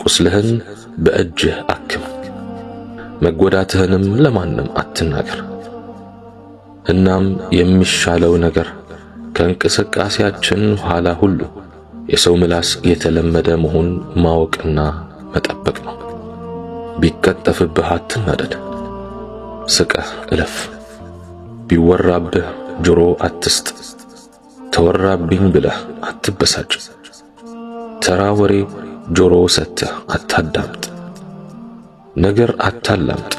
ቁስልህን በእጅህ አክም፣ መጎዳትህንም ለማንም አትናገር። እናም የሚሻለው ነገር ከእንቅስቃሴያችን ኋላ ሁሉ የሰው ምላስ የተለመደ መሆን ማወቅና መጠበቅ ነው። ቢቀጠፍብህ አትናደድ፣ ስቀህ እለፍ። ቢወራብህ ጆሮ አትስጥ፣ ተወራብኝ ብለህ አትበሳጭ። ተራ ወሬ ጆሮ ሰጥተህ አታዳምጥ፣ ነገር አታላምጥ።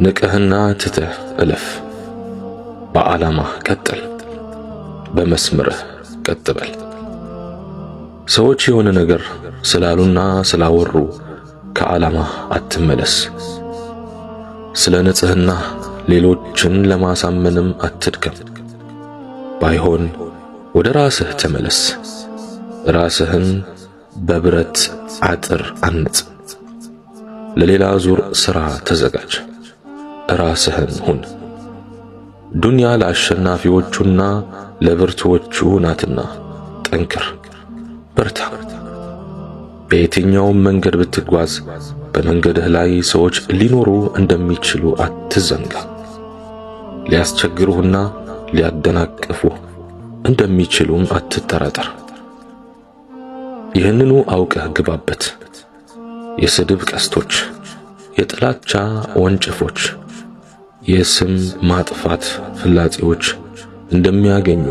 ንቀህና ትተህ እለፍ። በዓላማህ ቀጥል፣ በመስመርህ ቀጥ በል። ሰዎች የሆነ ነገር ስላሉና ስላወሩ ከዓላማህ አትመለስ። ስለ ንጽህና ሌሎችን ለማሳመንም አትድከም። ባይሆን ወደ ራስህ ተመለስ። ራስህን በብረት አጥር አንጽ። ለሌላ ዙር ሥራ ተዘጋጅ። ራስህን ሁን። ዱንያ ለአሸናፊዎቹና ለብርቱዎቹ ናትና ጠንክር፣ በርታ። በየትኛውም መንገድ ብትጓዝ በመንገድህ ላይ ሰዎች ሊኖሩ እንደሚችሉ አትዘንጋ። ሊያስቸግሩህና ሊያደናቅፉህ እንደሚችሉም አትጠራጠር። ይህንኑ አውቀህ ግባበት። የስድብ ቀስቶች፣ የጥላቻ ወንጭፎች፣ የስም ማጥፋት ፍላጻዎች እንደሚያገኙ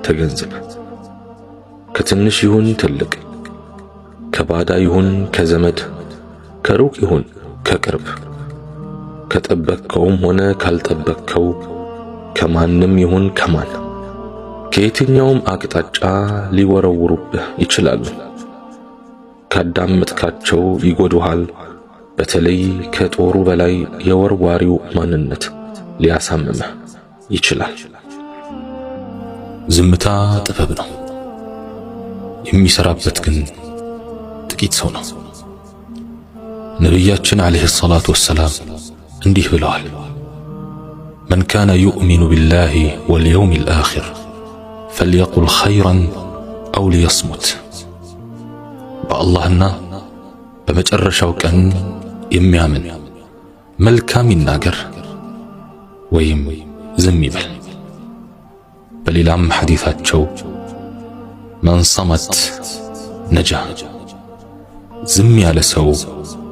ተገንዘብ። ከትንሽ ይሁን ትልቅ፣ ከባዳ ይሁን ከዘመድ፣ ከሩቅ ይሁን ከቅርብ፣ ከጠበቅከውም ሆነ ካልጠበቅከው፣ ከማንም ይሁን ከማን፣ ከየትኛውም አቅጣጫ ሊወረውሩብህ ይችላሉ። ካዳመጥካቸው ይጎዱሃል። በተለይ ከጦሩ በላይ የወርዋሪው ማንነት ሊያሳምምህ ይችላል። ዝምታ ጥበብ ነው፣ የሚሰራበት ግን ጥቂት ሰው ነው። ነቢያችን አለይሂ ሰላቱ ወሰላም እንዲህ ብለዋል፣ መን ካነ ዩእሚኑ ቢላሂ ወልየውሚል አኺር ፈልየቁል ኸይረን አው ሊየስሙት። በአላህና በመጨረሻው ቀን የሚያምን መልካም ይናገር ወይም ዝም ይበል። በሌላም ሐዲታቸው መን ሰመት ነጃ፣ ዝም ያለ ሰው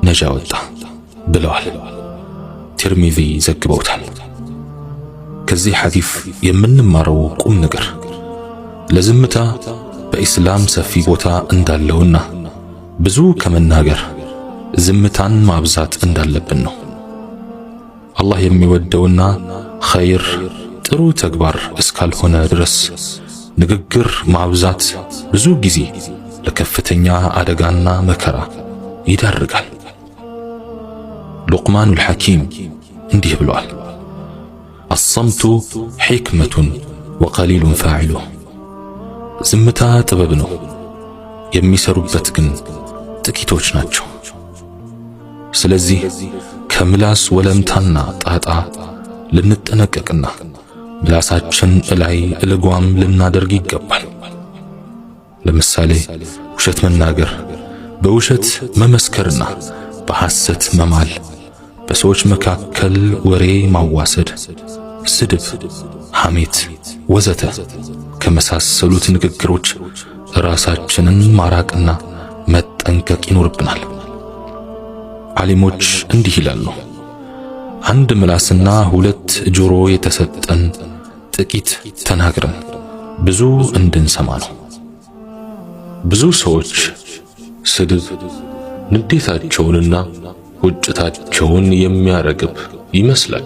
ነጃ ወጣ ብለዋል። ትርሚዚ ዘግበውታል። ከዚህ ሐዲስ የምንማረው ቁም ነገር ለዝምታ በኢስላም ሰፊ ቦታ እንዳለውና ብዙ ከመናገር ዝምታን ማብዛት እንዳለብን ነው። አላህ የሚወደውና ኸይር ጥሩ ተግባር እስካልሆነ ድረስ ንግግር ማብዛት ብዙ ጊዜ ለከፍተኛ አደጋና መከራ ይዳርጋል። ሉቅማኑል ሐኪም እንዲህ ብሏል፣ አሰምቱ ሕክመቱን ወቀሊሉን ፋዒሉሁ። ዝምታ ጥበብ ነው፣ የሚሰሩበት ግን ጥቂቶች ናቸው። ስለዚህ ከምላስ ወለምታና ጣጣ ልንጠነቀቅና ምላሳችን ላይ ልጓም ልናደርግ ይገባል። ለምሳሌ ውሸት መናገር፣ በውሸት መመስከርና በሐሰት መማል፣ በሰዎች መካከል ወሬ ማዋሰድ፣ ስድብ፣ ሐሜት ወዘተ ከመሳሰሉት ንግግሮች ራሳችንን ማራቅና መጠንቀቅ ይኖርብናል። ዓሊሞች እንዲህ ይላሉ፣ አንድ ምላስና ሁለት ጆሮ የተሰጠን ጥቂት ተናግረን ብዙ እንድንሰማ ነው። ብዙ ሰዎች ስድብ ንዴታቸውንና ቁጭታቸውን የሚያረግብ ይመስላል።